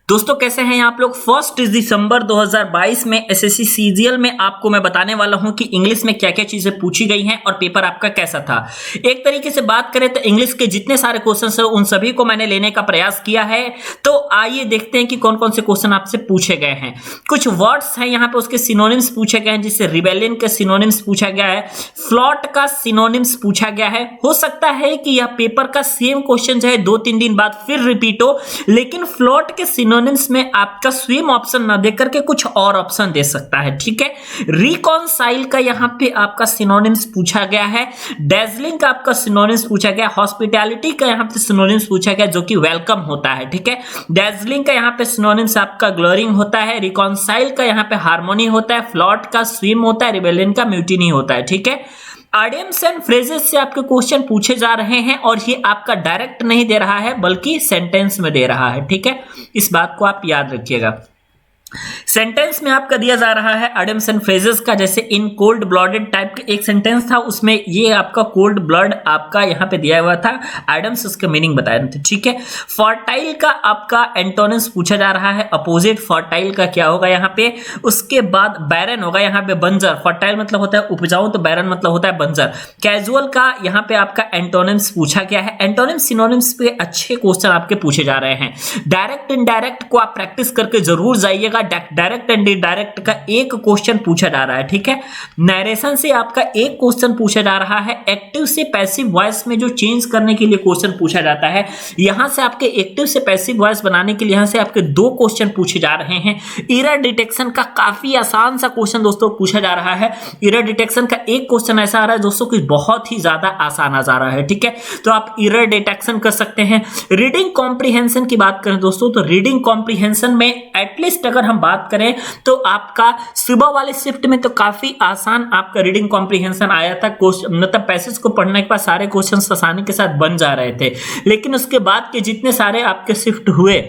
दोस्तों कैसे हैं आप लोग। 1 दिसंबर 2022 में एसएससी सीजीएल में आपको मैं बताने वाला हूं कि इंग्लिश में क्या क्या चीजें पूछी गई हैं और पेपर आपका कैसा था। एक तरीके से बात करें तो इंग्लिश के जितने सारे क्वेश्चंस हैं उन सभी को मैंने लेने का प्रयास किया है। तो आइए देखते हैं कि कौन कौन से क्वेश्चन आपसे पूछे गए हैं। कुछ वर्ड्स हैं यहाँ पे, उसके सिनोनिम्स पूछे गए हैं, जिससे रिबेलियन के सिनोनिम्स पूछा गया है, फ्लॉट का सिनोनिम्स पूछा गया है। हो सकता है कि यह पेपर का सेम क्वेश्चन जो है 2-3 दिन बाद फिर रिपीट हो, लेकिन फ्लॉट के सिनोनिम्स में आपका सेम ऑप्शन ना देकर के कुछ और ऑप्शन दे सकता है। ठीक है, रिकॉन्साइल का यहाँ पे आपका सिनोनिम्स पूछा गया है, डेजलिंग का आपका सिनोनिम्स पूछा गया, हॉस्पिटैलिटी का यहाँ पे सिनोनिम्स पूछा गया जो कि वेलकम होता है। ठीक है, डेजलिंग का यहाँ पे सिनोनिम्स आपका ग्लोरिंग होता है, रिकॉन्साइल का यहाँ पे हार्मोनी होता है, फ्लॉट का स्विम होता है, रिबेलियन का म्यूटिनी होता है। ठीक है, आइडियम्स एंड फ्रेजेस से आपके क्वेश्चन पूछे जा रहे हैं और ये आपका डायरेक्ट नहीं दे रहा है बल्कि सेंटेंस में दे रहा है। ठीक है, इस बात को आप याद रखिएगा। सेंटेंस में आपका दिया जा रहा है आइडियम्स एंड फ्रेजेस का, जैसे इन कोल्ड ब्लडेड टाइप का एक सेंटेंस था, उसमें ये आपका कोल्ड ब्लड आपका यहाँ पे दिया हुआ था, आइडियम्स उसके मीनिंग बताए थे। ठीक है, फर्टाइल का आपका एंटोनिम्स पूछा जा रहा है, अपोजिट फर्टाइल का क्या होगा यहाँ पे। उसके बाद बैरन होगा यहाँ पे बंजर, फर्टाइल मतलब होता है उपजाऊ, तो बैरन मतलब होता है बंजर। कैजुअल का यहाँ पे आपका एंटोनिम्स पूछा गया है। एंटोनिम्स सिनोनिम्स पे अच्छे क्वेश्चन आपके पूछे जा रहे हैं। डायरेक्ट इनडायरेक्ट को आप प्रैक्टिस करके जरूर जाइएगा। डायरेक्ट एंड इनडायरेक्ट का एक क्वेश्चन पूछा जा रहा है। ठीक है, नरेशन से आपका एक क्वेश्चन पूछा जा रहा है। एक्टिव से पैसिव वॉइस में जो चेंज करने के लिए क्वेश्चन पूछा जाता है, यहां से आपके एक्टिव से पैसिव वॉइस बनाने के लिए यहां से आपके 2 क्वेश्चन पूछे जा रहे हैं। एरर डिटेक्शन का काफी आसान सा क्वेश्चन दोस्तों पूछा जा रहा है। एरर डिटेक्शन का एक क्वेश्चन ऐसा आ रहा है दोस्तों कि बहुत ही ज्यादा आसान आ जा रहा है। ठीक है, तो आप एरर डिटेक्शन कर सकते हैं। रीडिंग कॉम्प्रिहेंशन की बात करें दोस्तों, तो रीडिंग कॉम्प्रिहेंशन में एटलीस्ट अगर हम बात करें तो आपका सुबह वाले शिफ्ट में तो काफी आसान आपका रीडिंग कॉम्प्रिहेंशन आया था। मतलब पैसेज को पढ़ने के बाद सारे क्वेश्चन आसानी के साथ बन जा रहे थे, लेकिन उसके बाद के जितने सारे आपके शिफ्ट हुए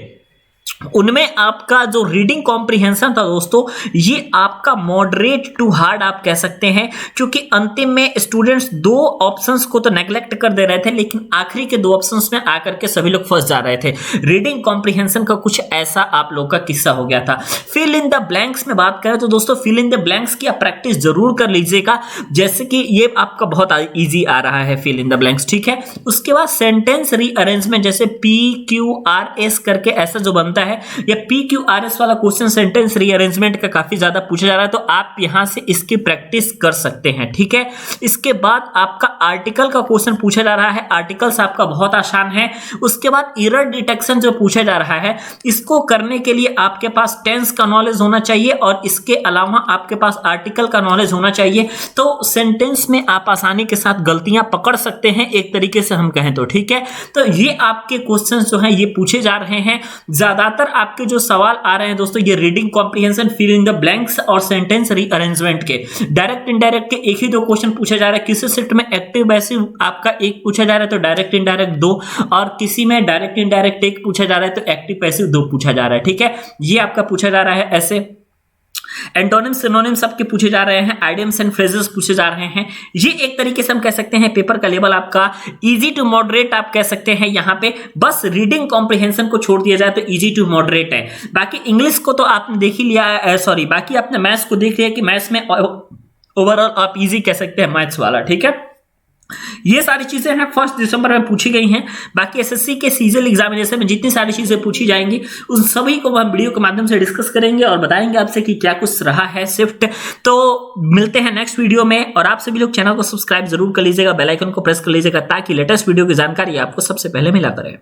उनमें आपका जो रीडिंग कॉम्प्रिहेंशन था दोस्तों, ये आपका मॉडरेट टू हार्ड आप कह सकते हैं, क्योंकि अंतिम में स्टूडेंट्स 2 ऑप्शंस को तो नेग्लेक्ट कर दे रहे थे, लेकिन आखिरी के 2 ऑप्शंस में आकर के सभी लोग फंस जा रहे थे। रीडिंग कॉम्प्रिहेंशन का कुछ ऐसा आप लोग का किस्सा हो गया था। फिल इन द ब्लैंक्स में बात करें तो दोस्तों, फिल इन द ब्लैंक्स की आप प्रैक्टिस जरूर कर लीजिएगा, जैसे कि ये आपका बहुत ईजी आ रहा है फिल इन द ब्लैंक्स। ठीक है, उसके बाद सेंटेंस रीअरेंजमेंट, जैसे PQRS करके ऐसा जो बनता है, या PQRS वाला क्वेश्चन सेंटेंस रीअरेंजमेंट का काफी ज्यादा पूछा जा रहा है, तो आप यहां से इसकी प्रैक्टिस कर सकते हैं। ठीक है, इसके बाद आपका आर्टिकल का क्वेश्चन पूछा जा रहा है। आर्टिकल्स आपका बहुत आसान है। उसके बाद एरर डिटेक्शन जो पूछा जा रहा है, इसको करने के लिए आपके पास टेंस का नॉलेज होना चाहिए और इसके अलावा आपके पास आर्टिकल का नॉलेज होना चाहिए, तो सेंटेंस में आप आसानी के साथ गलतियां पकड़ सकते हैं, एक तरीके से हम कहें तो। ठीक है, तो ये आपके क्वेश्चन जो है ये पूछे जा रहे हैं। ज्यादातर आपके जो सवाल आ रहे हैं दोस्तों, ये reading comprehension, fill in the blanks और सेंटेंस रीअरेंजमेंट के। डायरेक्ट इनडायरेक्ट के एक ही 2 क्वेश्चन पूछा जा रहा है। किसी शिफ्ट में एक्टिव पैसिव आपका एक पूछा जा रहा है तो डायरेक्ट इनडायरेक्ट 2, और किसी में डायरेक्ट इनडायरेक्ट एक पूछा जा रहा है तो एक्टिव पैसिव 2 पूछा जा रहा है। ठीक है, ये आपका पूछा जा रहा है ऐसे। एंटोनिम्स सिनोनिम्स आपके पूछे जा रहे हैं, आइडियम्स एंड फ्रेजेस पूछे जा रहे हैं। ये एक तरीके से हम कह सकते हैं पेपर का लेवल आपका इजी टू मॉडरेट आप कह सकते हैं। यहाँ पे बस रीडिंग कॉम्प्रिहेंशन को छोड़ दिया जाए तो इजी टू मॉडरेट है। बाकी इंग्लिश को तो आपने देख ही लिया, सॉरी बाकी आपने मैथ्स को देख लिया कि मैथ्स में ओवरऑल आप इजी कह सकते हैं मैथ्स वाला। ठीक है, ये सारी चीजें हैं 1 दिसंबर में पूछी गई हैं। बाकी एसएससी के सीजीएल एग्जामिनेशन में जितनी सारी चीजें पूछी जाएंगी उन सभी को हम वीडियो के माध्यम से डिस्कस करेंगे और बताएंगे आपसे कि क्या कुछ रहा है शिफ्ट। तो मिलते हैं नेक्स्ट वीडियो में, और आप सभी लोग चैनल को सब्सक्राइब जरूर कर लीजिएगा, बेल आइकन को प्रेस कर लीजिएगा, ताकि लेटेस्ट वीडियो की जानकारी आपको सबसे पहले मिला करे।